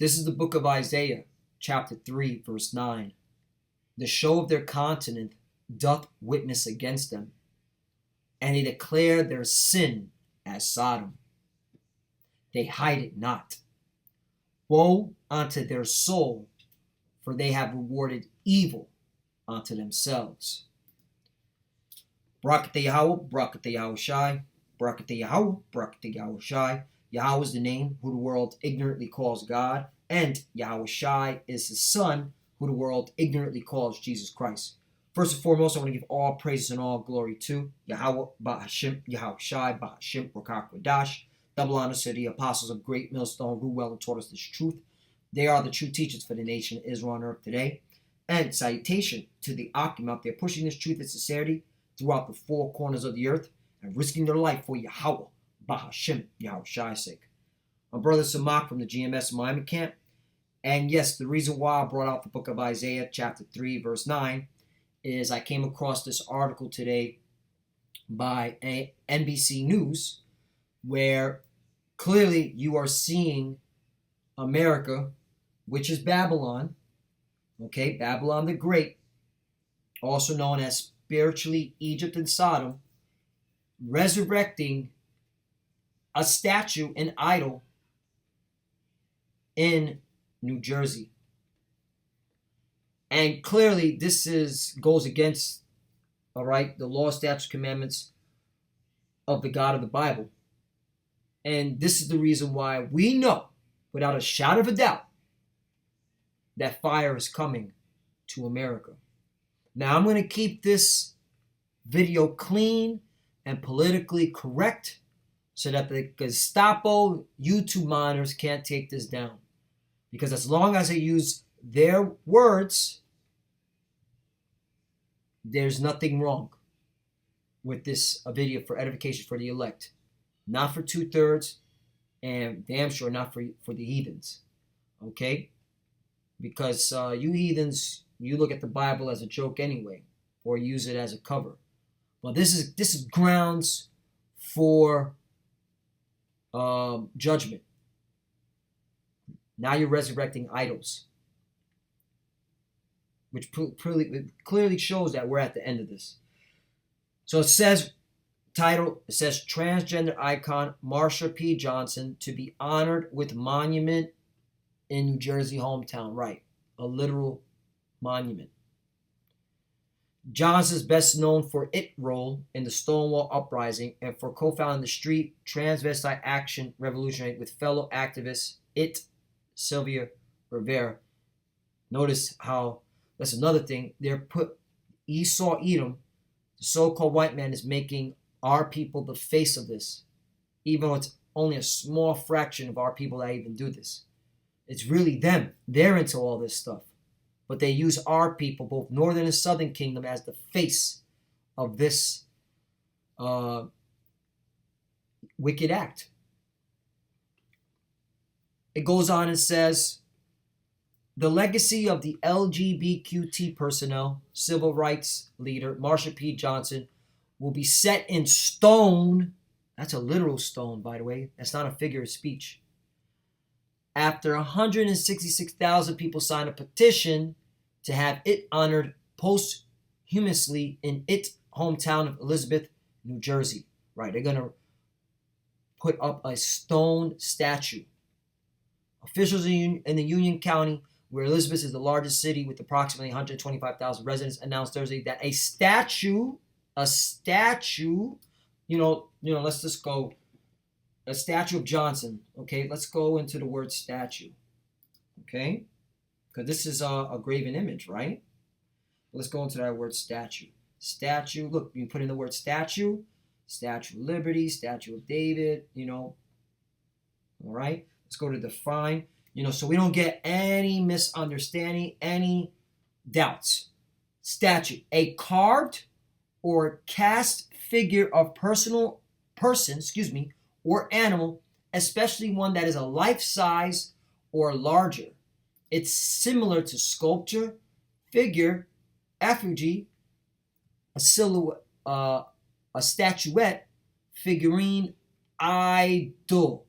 This is the book of Isaiah, chapter 3, verse 9. The show of their continent doth witness against them, and they declare their sin as Sodom. They hide it not. Woe unto their soul, for they have rewarded evil unto themselves. Barak Yahweh, Barak Yahweh Shai, Barak Yahweh, Barak Yahweh Shai. Yahweh is the name who the world ignorantly calls God, and Yahweh Shai is the Son who the world ignorantly calls Jesus Christ. First and foremost, I want to give all praises and all glory to Yahweh Ba'Hashim, Yahweh Shai Ba'Hashim, Rakak Radash. Double honor to the apostles of Great Millstone who well and taught us this truth. They are the true teachers for the nation of Israel on earth today. And salutation to the Akim out there pushing this truth and sincerity throughout the four corners of the earth and risking their life for Yahweh Ba'Hashim, Yahweh Shai's sake. My brother Samak from the GMS Miami camp. And yes, the reason why I brought out the book of Isaiah, chapter 3, verse 9, is I came across this article today by NBC News where clearly you are seeing America, which is Babylon, okay, Babylon the Great, also known as spiritually Egypt and Sodom, resurrecting a statue, an idol, in New Jersey. And clearly this goes against, all right, the law, statutes, commandments of the God of the Bible. And this is the reason why we know, without a shadow of a doubt, that fire is coming to America. Now, I'm going to keep this video clean and politically correct so that the Gestapo YouTube monitors can't take this down. Because as long as I use their words, there's nothing wrong with this video for edification for the elect. Not for 2/3, and damn sure not for the heathens. Okay? Because you heathens, you look at the Bible as a joke anyway, or use it as a cover. Well, this is grounds for judgment. Now you're resurrecting idols, which clearly shows that we're at the end of this. So it says, it says transgender icon Marsha P. Johnson to be honored with monument in New Jersey hometown. Right, a literal monument. Johnson is best known for its role in the Stonewall Uprising and for co-founding the Street Transvestite Action Revolution with fellow activist Sylvia Rivera. Notice how, that's another thing, they're put Esau Edom, the so-called white man, is making our people the face of this, even though it's only a small fraction of our people that even do this. It's really them. They're into all this stuff. But they use our people, both northern and southern kingdom, as the face of this wicked act. It goes on and says, the legacy of the LGBTQ personnel, civil rights leader, Marsha P. Johnson, will be set in stone. That's a literal stone, by the way. That's not a figure of speech. After 166,000 people signed a petition to have it honored posthumously in its hometown of Elizabeth, New Jersey. Right, they're going to put up a stone statue. Officials in the Union County, where Elizabeth is the largest city with approximately 125,000 residents, announced Thursday that a statue, let's just go, a statue of Johnson, okay? Let's go into the word statue, okay? Because this is a graven image, right? Let's go into that word statue. Statue, look, you put in the word statue, Statue of Liberty, Statue of David, all right? Let's go to define, so we don't get any misunderstanding, any doubts. Statue, a carved or cast figure of person, or animal, especially one that is a life size or larger. It's similar to sculpture, figure, effigy, a silhouette, a statuette, figurine, idol.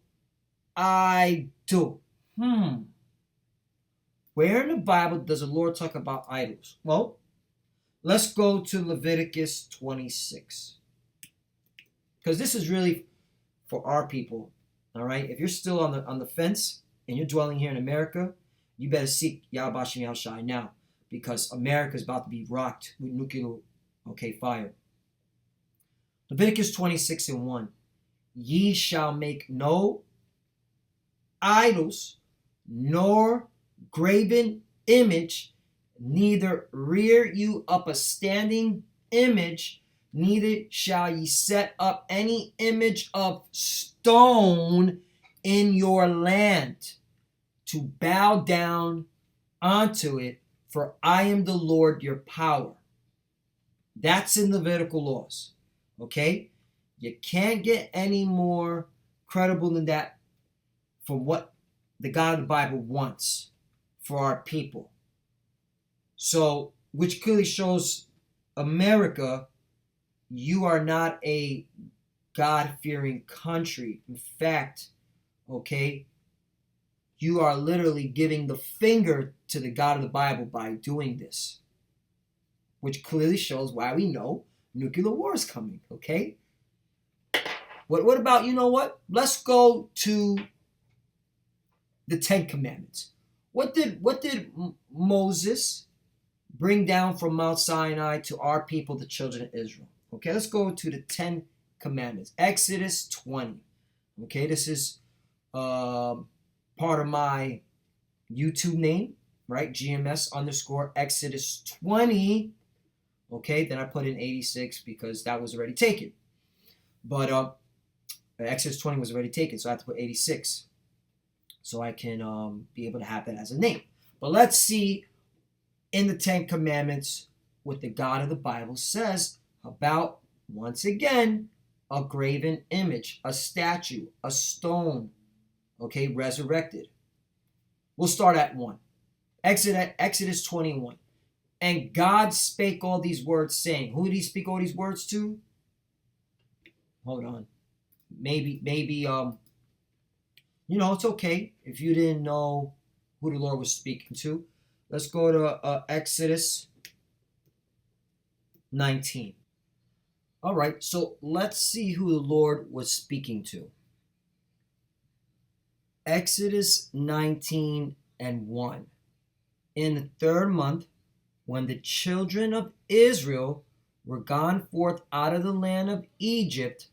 Where in the Bible does the Lord talk about idols? Well, let's go to Leviticus 26. Because this is really for our people. All right. If you're still on the fence and you're dwelling here in America, you better seek Yahweh Bashem Yahushai now, because America is about to be rocked with nuclear fire. Leviticus 26:1. Ye shall make no idols, nor graven image, neither rear you up a standing image, neither shall ye set up any image of stone in your land to bow down onto it, for I am the Lord your power. That's in Levitical laws. Okay? You can't get any more credible than that from what the God of the Bible wants for our people. So, which clearly shows America, you are not a God-fearing country. In fact, you are literally giving the finger to the God of the Bible by doing this, which clearly shows why we know nuclear war is coming, okay? What about, you know what? Let's go to the Ten Commandments. What did Moses bring down from Mount Sinai to our people, the children of Israel? Okay, let's go to the Ten Commandments. Exodus 20. Okay, this is part of my YouTube name, right? GMS_Exodus 20. Okay, then I put in 86 because that was already taken. But Exodus 20 was already taken, so I have to put 86. So I can be able to have that as a name. But let's see in the Ten Commandments what the God of the Bible says about, once again, a graven image, a statue, a stone, resurrected. We'll start at 1. Exodus 21. And God spake all these words, saying, who did he speak all these words to? Hold on. Maybe, it's okay if you didn't know who the Lord was speaking to. Let's go to Exodus 19. All right, so let's see who the Lord was speaking to. Exodus 19:1. In the 3rd month, when the children of Israel were gone forth out of the land of Egypt,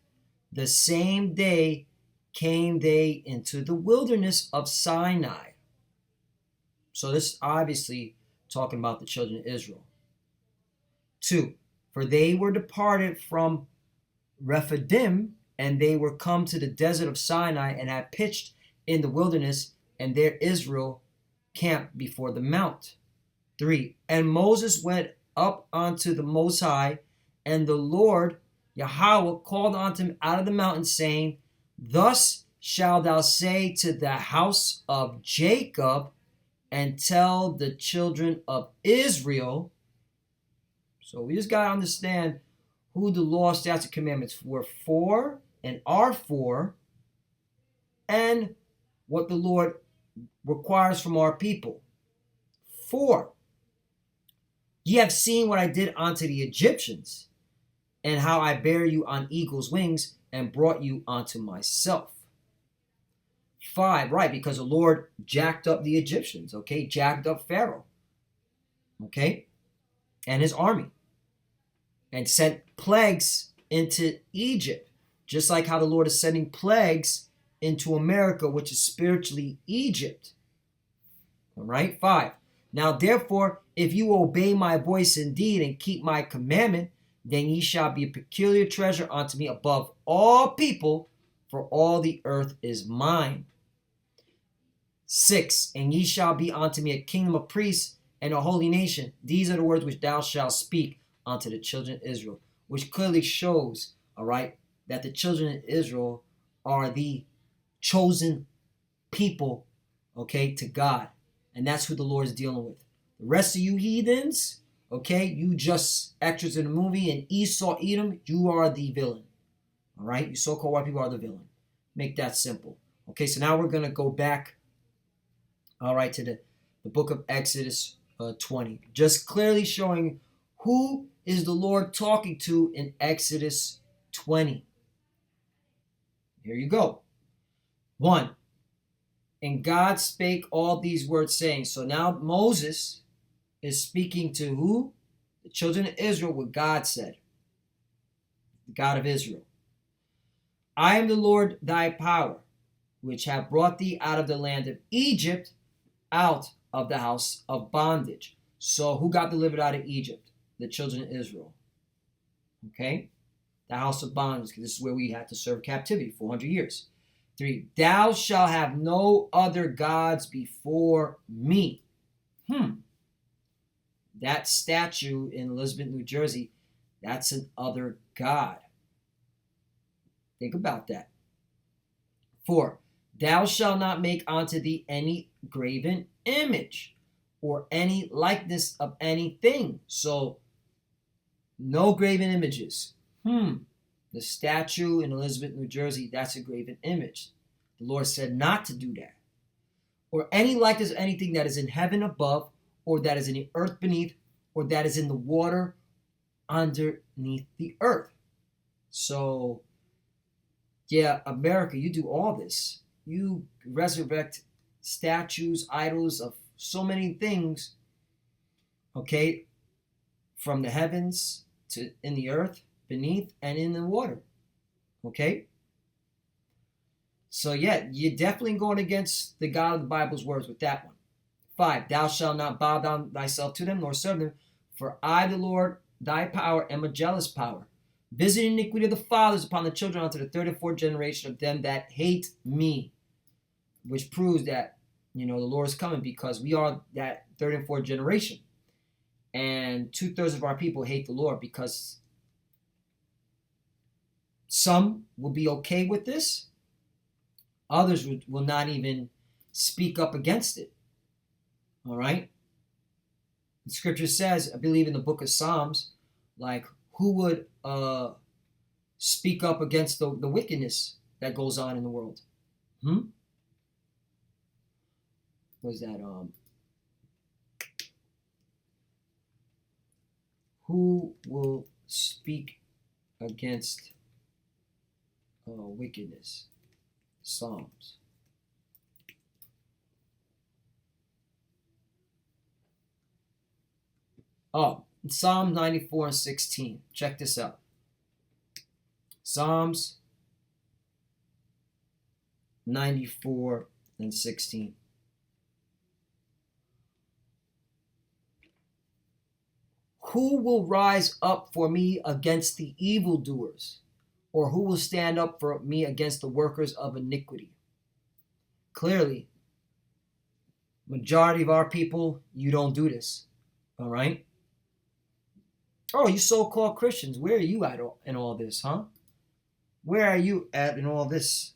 the same day came they into the wilderness of Sinai. So this is obviously talking about the children of Israel. 2. For they were departed from Rephidim, and they were come to the desert of Sinai, and had pitched in the wilderness, and there Israel camped before the mount. 3. And Moses went up unto the Most High, and the Lord Yahweh called unto him out of the mountain, saying, Thus shalt thou say to the house of Jacob, and tell the children of Israel. So we just got to understand who the law, statutes, and commandments were for and are for, and what the Lord requires from our people. 4. Ye have seen what I did unto the Egyptians, and how I bare you on eagle's wings, and brought you unto myself. 5, right, because the Lord jacked up the Egyptians, jacked up Pharaoh, and his army, and sent plagues into Egypt, just like how the Lord is sending plagues into America, which is spiritually Egypt. All right, 5. Now, therefore, if you obey my voice indeed and keep my commandment, then ye shall be a peculiar treasure unto me above all people, for all the earth is mine. 6. And ye shall be unto me a kingdom of priests and a holy nation. These are the words which thou shalt speak unto the children of Israel, which clearly shows, all right, that the children of Israel are the chosen people, to God. And that's who the Lord is dealing with. The rest of you heathens, you just extras in the movie, and Esau, Edom, you are the villain. All right, you so-called white people are the villain. Make that simple. So now we're going to go back, all right, to the the book of Exodus 20. Just clearly showing who is the Lord talking to in Exodus 20. Here you go. 1. And God spake all these words, saying. So now Moses is speaking to who? The children of Israel, what God said. The God of Israel. I am the Lord thy power, which have brought thee out of the land of Egypt, out of the house of bondage. So who got delivered out of Egypt? The children of Israel. Okay? The house of bondage, because this is where we had to serve captivity, 400 years. 3, thou shalt have no other gods before me. That statue in Elizabeth, New Jersey, that's an other god. Think about that. 4, thou shalt not make unto thee any graven image or any likeness of anything. So, no graven images. The statue in Elizabeth, New Jersey, that's a graven image. The Lord said not to do that. Or any likeness of anything that is in heaven above, or that is in the earth beneath, or that is in the water underneath the earth. So, yeah, America, you do all this. You resurrect statues, idols of so many things, okay, from the heavens to in the earth, beneath, and in the water, okay? So, yeah, you're definitely going against the God of the Bible's words with that one. 5, thou shalt not bow down thyself to them, nor serve them, for I, the Lord, thy power, am a jealous power, visiting iniquity of the fathers upon the children unto the third and fourth generation of them that hate me. Which proves that, the Lord is coming, because we are that third and fourth generation. And 2/3 of our people hate the Lord, because some will be okay with this. Others will not even speak up against it. All right? The scripture says, I believe in the book of Psalms, like, who would speak up against the wickedness that goes on in the world? Was that who will speak against wickedness? Psalms. Psalm 94 and 16. Check this out. Psalms 94 and 16. Who will rise up for me against the evildoers? Or who will stand up for me against the workers of iniquity? Clearly, majority of our people, you don't do this. All right? Oh, you so-called Christians, where are you at in all this, huh? Where are you at in all this?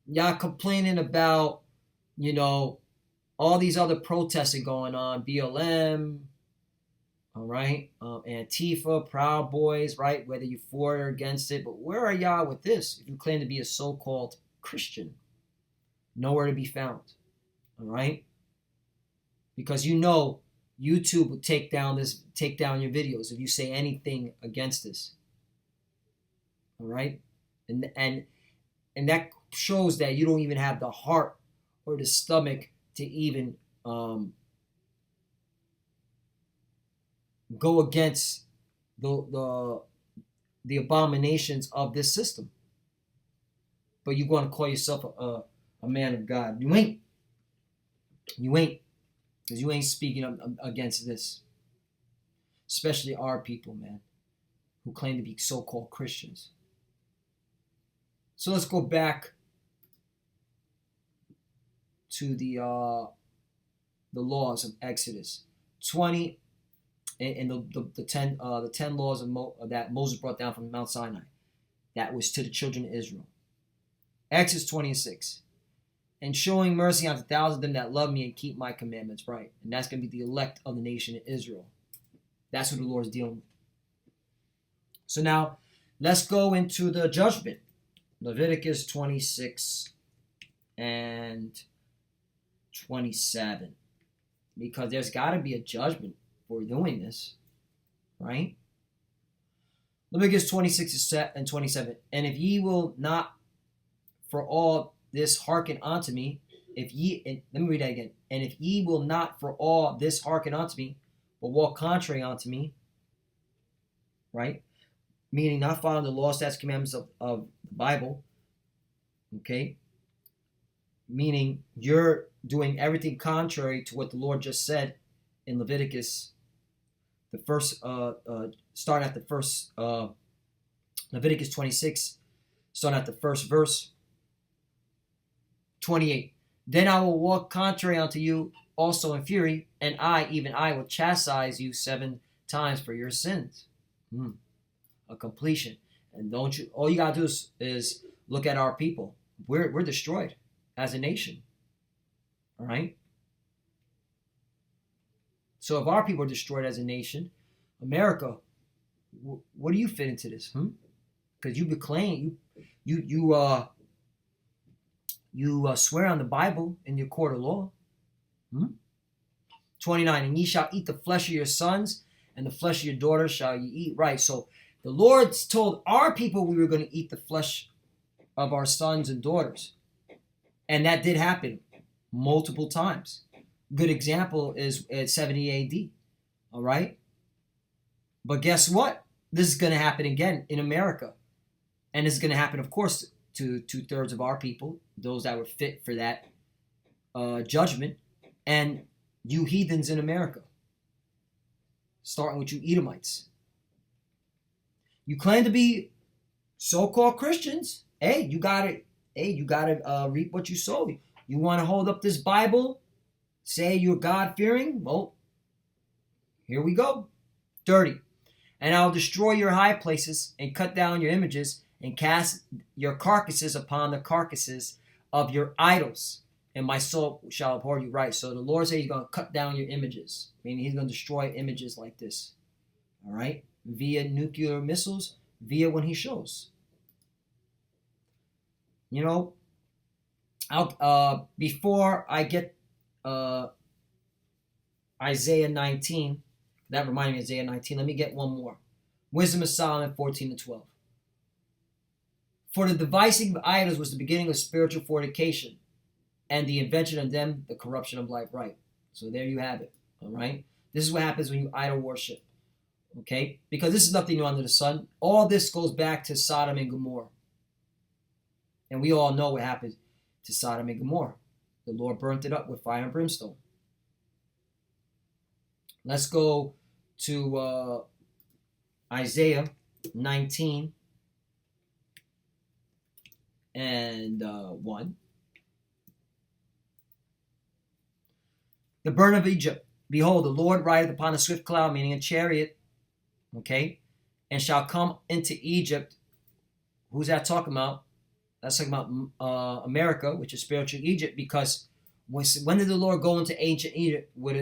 Y'all complaining about, all these other protesting going on, BLM, all right, Antifa, Proud Boys, right, whether you for or against it, but where are y'all with this if you claim to be a so-called Christian? Nowhere to be found, all right? Because YouTube will take down your videos if you say anything against this, all right? And that shows that you don't even have the heart or the stomach to even go against the abominations of this system. But you want to call yourself a man of God. You ain't. Because you ain't speaking against this. Especially our people, man, who claim to be so-called Christians. So let's go back to the laws of Exodus 20 and the 10 laws that Moses brought down from Mount Sinai. That was to the children of Israel. Exodus 26. And showing mercy unto thousands of them that love me and keep my commandments, right? And that's going to be the elect of the nation of Israel. That's who the Lord is dealing with. So now, let's go into the judgment. Leviticus 26 and 27. Because there's got to be a judgment for doing this, right? Leviticus 26 and 27. And if ye will not for all this hearken unto me, let me read that again. And if ye will not for all this hearken unto me, but walk contrary unto me, right? Meaning not following the law, statutes, commandments of the Bible, okay? Meaning you're doing everything contrary to what the Lord just said in Leviticus, the first, starting at the first, Leviticus 26, starting at the first verse, 28. Then I will walk contrary unto you also in fury, and I, even I, will chastise you 7 times for your sins. A completion. And don't you? All you gotta do is look at our people. We're destroyed as a nation. All right. So if our people are destroyed as a nation, America, what do you fit into this? Because you proclaim, you swear on the Bible in your court of law. 29. And ye shall eat the flesh of your sons, and the flesh of your daughters shall ye eat. Right. So the Lord told our people we were going to eat the flesh of our sons and daughters. And that did happen multiple times. Good example is at 70 AD. All right. But guess what? This is going to happen again in America. And it's going to happen, of course, to 2/3 of our people, those that were fit for that judgment, and you heathens in America, starting with you Edomites. You claim to be so-called Christians. Hey, you gotta reap what you sow. You want to hold up this Bible, say you're God-fearing? Well, here we go. 30. And I'll destroy your high places and cut down your images and cast your carcasses upon the carcasses of your idols, and my soul shall abhor you. Right. So the Lord says he's going to cut down your images, meaning he's going to destroy images like this. All right. Via nuclear missiles, via when he shows. You know, before I get Isaiah 19, that reminded me of Isaiah 19, let me get one more. Wisdom of Solomon 14-12. For the devising of idols was the beginning of spiritual fornication, and the invention of them, the corruption of life. Right. So there you have it. All right. This is what happens when you idol worship. Okay. Because this is nothing new under the sun. All this goes back to Sodom and Gomorrah. And we all know what happened to Sodom and Gomorrah. The Lord burnt it up with fire and brimstone. Let's go to Isaiah 19 and 1. The burden of Egypt. Behold, the Lord rideth upon a swift cloud, meaning a chariot, okay, and shall come into Egypt. Who's that talking about? That's talking about America, which is spiritual Egypt, because when did the Lord go into ancient Egypt with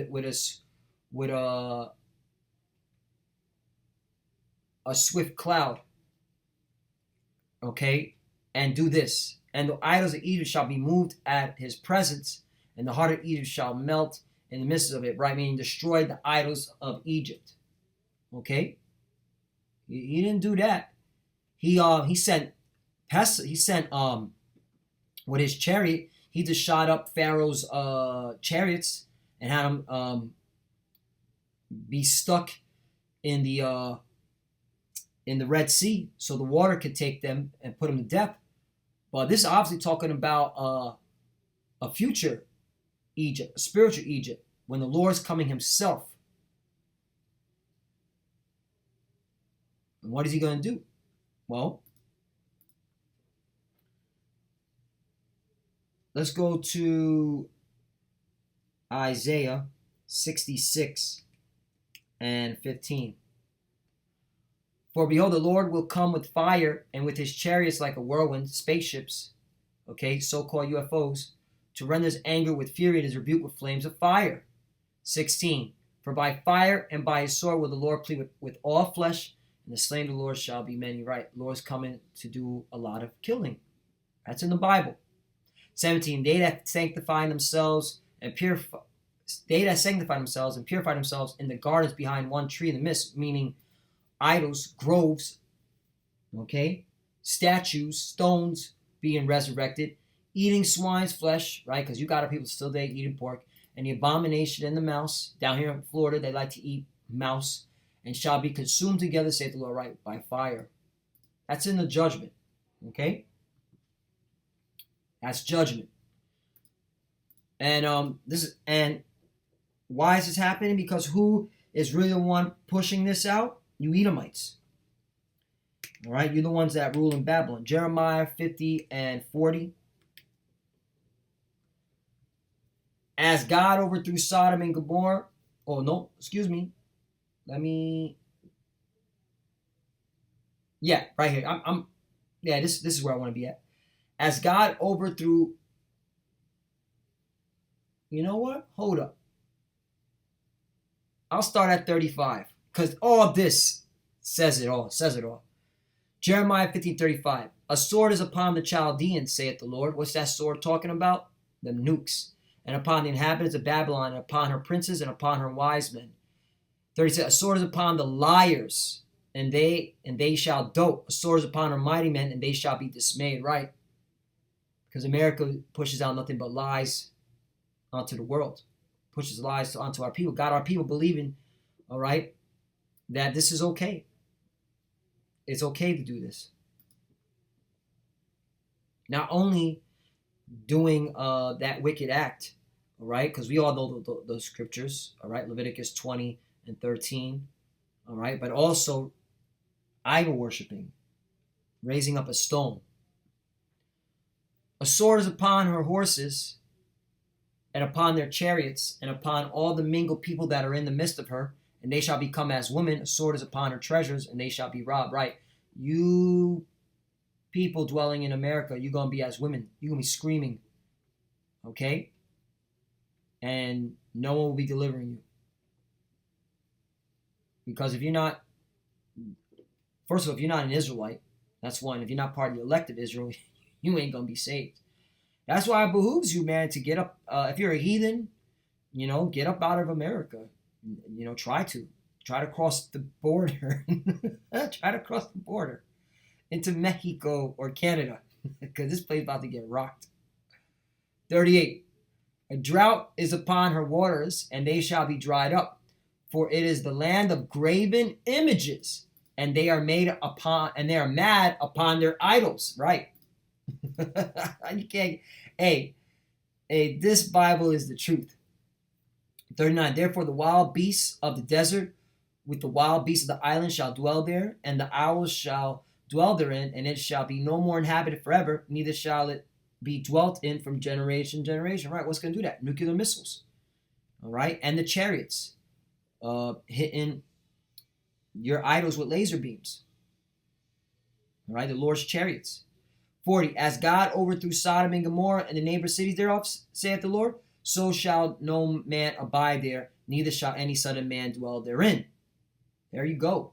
a swift cloud, okay, and do this? And the idols of Egypt shall be moved at his presence, and the heart of Egypt shall melt in the midst of it, right? Meaning destroy the idols of Egypt. Okay? He didn't do that. He sent with his chariot, he just shot up Pharaoh's chariots and had them be stuck in the Red Sea, so the water could take them and put them to death. But this is obviously talking about a future Egypt, a spiritual Egypt, when the Lord's coming himself. And what is he going to do? Well, let's go to Isaiah 66 and 15. For behold, the Lord will come with fire, and with his chariots like a whirlwind, spaceships, okay, so-called UFOs, to render his anger with fury and his rebuke with flames of fire. 16. For by fire and by his sword will the Lord plead with all flesh, and the slain of the Lord shall be many. Right, the Lord's coming to do a lot of killing. That's in the Bible. 17. They that sanctify themselves and purify. They that sanctify themselves and purify themselves in the gardens behind one tree in the midst, meaning idols, groves, okay, statues, stones being resurrected, eating swine's flesh, right? Because you got people still there eating pork, and the abomination and the mouse. Down here in Florida, they like to eat mouse, and shall be consumed together, saith the Lord, right, by fire. That's in the judgment, okay? That's judgment. And why is this happening? Because who is really the one pushing this out? You Edomites. All right, you're the ones that rule in Babylon. Jeremiah 50 and 40. As God overthrew Sodom and Gomorrah. Oh, no, excuse me. Yeah, right here. This is where I want to be at. As God overthrew. You know what? Hold up. I'll start at 35. Because all this says it all. Jeremiah 50:35. A sword is upon the Chaldeans, saith the Lord. What's that sword talking about? The nukes. And upon the inhabitants of Babylon, and upon her princes, and upon her wise men. 36. A sword is upon the liars, and they shall dote. A sword is upon her mighty men, and they shall be dismayed. Right? Because America pushes out nothing but lies onto the world. Pushes lies onto our people. Got our people believing, all right, that this is okay. It's okay to do this. Not only doing that wicked act, all right, because we all know the scriptures, all right, Leviticus 20 and 13, all right, but also idol worshiping, raising up a stone. A sword is upon her horses and upon their chariots and upon all the mingled people that are in the midst of her, and they shall become as women. A sword is upon her treasures, and they shall be robbed. Right? You people dwelling in America, you're going to be as women. You're going to be screaming. Okay? And no one will be delivering you. Because if you're not, first of all, if you're not an Israelite, that's one. If you're not part of the elect of Israel, you ain't going to be saved. That's why it behooves you, man, to get up. If you're a heathen, get up out of America. Try to cross the border. Try to cross the border into Mexico or Canada, because this place is about to get rocked. 38. A drought is upon her waters, and they shall be dried up, for it is the land of graven images, and they are mad upon their idols. Right? You can't. Hey, this Bible is the truth. 39. Therefore, the wild beasts of the desert with the wild beasts of the island shall dwell there, and the owls shall dwell therein, and it shall be no more inhabited forever, neither shall it be dwelt in from generation to generation. Right? What's going to do that? Nuclear missiles. All right? And the chariots hitting your idols with laser beams. All right? The Lord's chariots. 40. As God overthrew Sodom and Gomorrah and the neighbor cities thereof, saith the Lord, so shall no man abide there, neither shall any son of man dwell therein. There you go.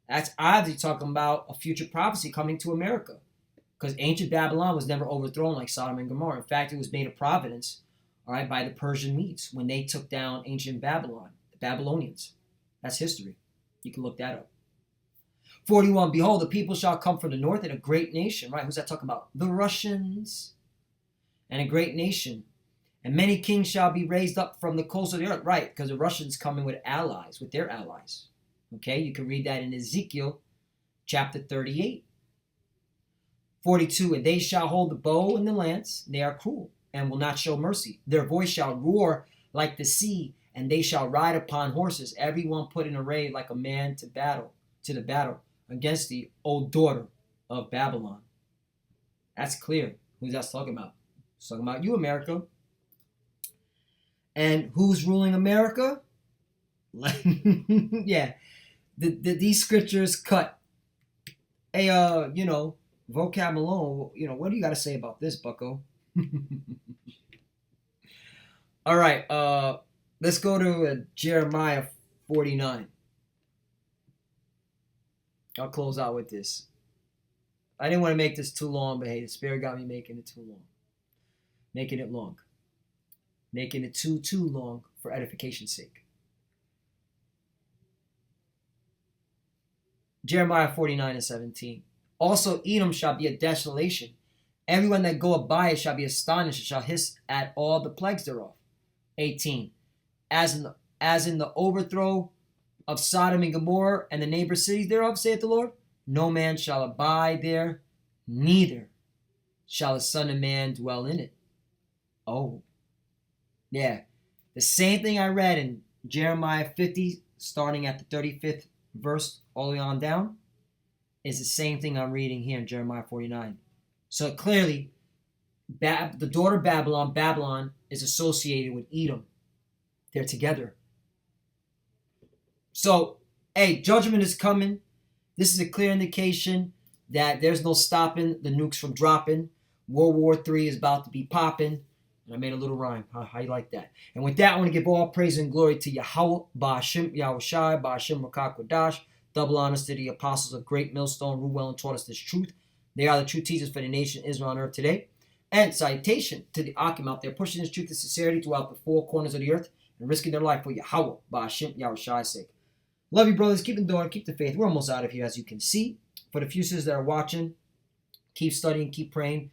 That's obviously talking about a future prophecy coming to America. Because ancient Babylon was never overthrown like Sodom and Gomorrah. In fact, it was made a providence, all right, by the Persian Medes when they took down ancient Babylon, the Babylonians. That's history. You can look that up. 41. Behold, the people shall come from the north, and a great nation. Right? Who's that talking about? The Russians. And a great nation. And many kings shall be raised up from the coast of the earth. Right? Because the Russians coming with allies, with their allies. Okay? You can read that in Ezekiel chapter 38. 42. And they shall hold the bow and the lance. They are cruel and will not show mercy. Their voice shall roar like the sea, and they shall ride upon horses, everyone put in array like a man to the battle against the old daughter of Babylon. That's clear. Who's that talking about? It's talking about you, America. And who's ruling America? Yeah. These scriptures cut. Hey, vocab alone, what do you got to say about this, bucko? All right, let's go to Jeremiah 49. I'll close out with this. I didn't want to make this too long, but hey, the Spirit got me making it too long. Making it long. making it too long for edification's sake. Jeremiah 49:17. Also Edom shall be a desolation. Everyone that goeth by it shall be astonished, and shall hiss at all the plagues thereof. 18. As in the overthrow of Sodom and Gomorrah and the neighbor cities thereof, saith the Lord, no man shall abide there, neither shall the Son of Man dwell in it. Oh. Yeah. The same thing I read in Jeremiah 50, starting at the 35th verse all the way on down, is the same thing I'm reading here in Jeremiah 49. So clearly, the daughter of Babylon is associated with Edom. They're together. So, hey, judgment is coming. This is a clear indication that there's no stopping the nukes from dropping. World War III is about to be popping. And I made a little rhyme. How you like that? And with that, I want to give all praise and glory to Yahweh, Ba'ashim, Yahushai, Ba'ashim, Rakak, Kodash. Double honors to the apostles of Great Millstone, who well and taught us this truth. They are the true teachers for the nation Israel on earth today. And citation to the Akim out there, pushing this truth and sincerity throughout the four corners of the earth and risking their life for Yahweh, Ba'ashim, Yahushai's sake. Love you, brothers. Keep enduring. Keep the faith. We're almost out of here, as you can see. For the few sisters that are watching, keep studying, keep praying.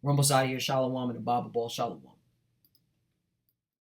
We're almost out of here. Shalom and a Baba Ball. Shalom.